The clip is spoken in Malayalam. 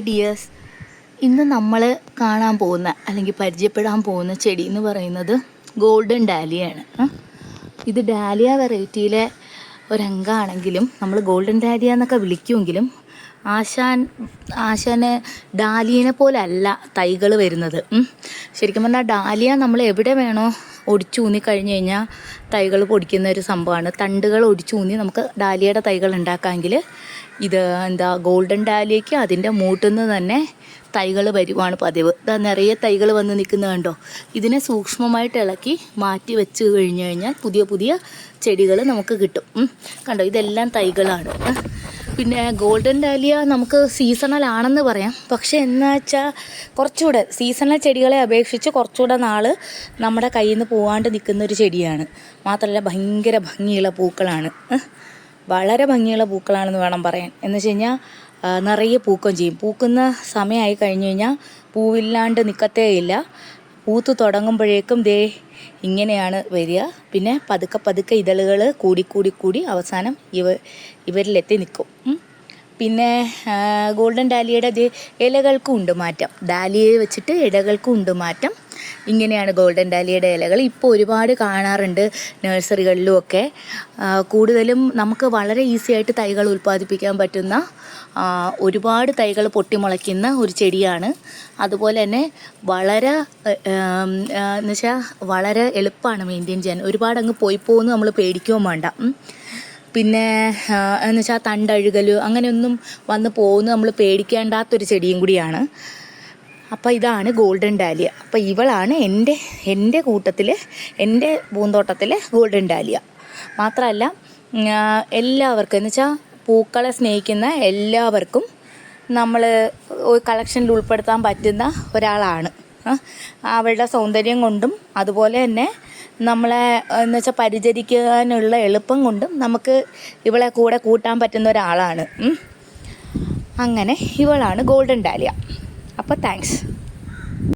ഡിയേഴ്സ്, ഇന്ന് നമ്മൾ കാണാൻ പോകുന്ന അല്ലെങ്കിൽ പരിചയപ്പെടാൻ പോകുന്ന ചെടി എന്ന് പറയുന്നത് ഗോൾഡൻ ഡാലിയയാണ്. ഇത് ഡാലിയ വെറൈറ്റിയിലെ ഒരംഗമാണെങ്കിലും നമ്മൾ ഗോൾഡൻ ഡാലിയ എന്നൊക്കെ വിളിക്കുമെങ്കിലും ആശാന് ഡാലിയനെ പോലെ അല്ല തൈകൾ വരുന്നത്. ശരിക്കും പറഞ്ഞാൽ ഡാലിയ നമ്മൾ എവിടെ വേണോ ഒടിച്ചൂന്നി കഴിഞ്ഞ് കഴിഞ്ഞാൽ തൈകൾ പൊടിക്കുന്ന ഒരു സംഭവമാണ്. തണ്ടുകൾ ഒടിച്ചൂന്നി നമുക്ക് ഡാലിയയുടെ തൈകൾ ഉണ്ടാക്കാമെങ്കിൽ ഇത് ഗോൾഡൻ ഡാലിയയ്ക്ക് അതിൻ്റെ മൂട്ടിൽ നിന്ന് തന്നെ തൈകൾ വരുവാണ് പതിവ്. നിറയെ തൈകൾ വന്ന് നിൽക്കുന്നത് കണ്ടോ. ഇതിനെ സൂക്ഷ്മമായിട്ട് ഇളക്കി മാറ്റി വെച്ച് കഴിഞ്ഞ് കഴിഞ്ഞാൽ പുതിയ പുതിയ ചെടികൾ നമുക്ക് കിട്ടും. കണ്ടോ, ഇതെല്ലാം തൈകളാണ്. പിന്നെ ഗോൾഡൻ ഡാലിയ നമുക്ക് സീസണൽ ആണെന്ന് പറയാം. പക്ഷേ എന്ന് വെച്ചാൽ കുറച്ചുകൂടെ സീസണൽ ചെടികളെ അപേക്ഷിച്ച് കുറച്ചുകൂടെ നാൾ നമ്മുടെ കയ്യിൽ നിന്ന് പോകാണ്ട് നിൽക്കുന്ന ഒരു ചെടിയാണ്. മാത്രമല്ല ഭയങ്കര ഭംഗിയുള്ള പൂക്കളാണ്. വളരെ ഭംഗിയുള്ള പൂക്കളാണെന്ന് വേണം പറയാൻ. എന്ന് വെച്ച് കഴിഞ്ഞാൽ നിറയെ പൂക്കുകയും ചെയ്യും. പൂക്കുന്ന സമയമായി കഴിഞ്ഞ് കഴിഞ്ഞാൽ പൂവില്ലാണ്ട് നിൽക്കത്തേ ഇല്ല. പൂത്ത് തുടങ്ങുമ്പോഴേക്കും ഇങ്ങനെയാണ് വരിക. പിന്നെ പതുക്കെ പതുക്കെ ഇതളുകൾ കൂടി അവസാനം ഇവരിലെത്തി നിൽക്കും. പിന്നെ ഗോൾഡൻ ഡാലിയയുടെ ഇലകൾക്കും ഉണ്ട് മാറ്റം. ഡാലിയയെ വെച്ചിട്ട് ഇലകൾക്കും ഉണ്ട് മാറ്റം. ഇങ്ങനെയാണ് ഗോൾഡൻ ഡാലിയയുടെ ഇലകൾ. ഇപ്പോൾ ഒരുപാട് കാണാറുണ്ട് നഴ്സറികളിലും ഒക്കെ. കൂടുതലും നമുക്ക് വളരെ ഈസി ആയിട്ട് തൈകൾ ഉൽപ്പാദിപ്പിക്കാൻ പറ്റുന്ന ഒരുപാട് തൈകൾ പൊട്ടിമുളയ്ക്കുന്ന ഒരു ചെടിയാണ്. അതുപോലെ തന്നെ വളരെ എന്നുവെച്ചാൽ വളരെ എളുപ്പമാണ് മെയിൻറ്റെയിൻ ചെയ്യാൻ. ഒരുപാട് അങ്ങ് പോകുമെന്ന് നമ്മൾ പേടിക്കുകയും വേണ്ട. പിന്നെ എന്ന് വെച്ചാൽ തണ്ടഴുകൽ അങ്ങനെയൊന്നും വന്ന് പോകുന്നത് നമ്മൾ പേടിക്കേണ്ടാത്തൊരു ചെടിയും കൂടിയാണ്. അപ്പോൾ ഇതാണ് ഗോൾഡൻ ഡാലിയ. അപ്പോൾ ഇവളാണ് എൻ്റെ കൂട്ടത്തിൽ, എൻ്റെ പൂന്തോട്ടത്തിലെ ഗോൾഡൻ ഡാലിയ. മാത്രമല്ല എല്ലാവർക്കും എന്ന് വെച്ചാൽ പൂക്കളെ സ്നേഹിക്കുന്ന എല്ലാവർക്കും നമ്മൾ കളക്ഷനിൽ ഉൾപ്പെടുത്താൻ പറ്റുന്ന ഒരാളാണ്. അവളുടെ സൗന്ദര്യം കൊണ്ടും അതുപോലെ തന്നെ നമ്മളെ എന്ന് വെച്ചാൽ പരിചരിക്കാനുള്ള എളുപ്പം കൊണ്ടും നമുക്ക് ഇവളെ കൂടെ കൂട്ടാൻ പറ്റുന്ന ഒരാളാണ്. അങ്ങനെ ഇവളാണ് ഗോൾഡൻ ഡാലിയ. അപ്പോൾ താങ്ക്സ്.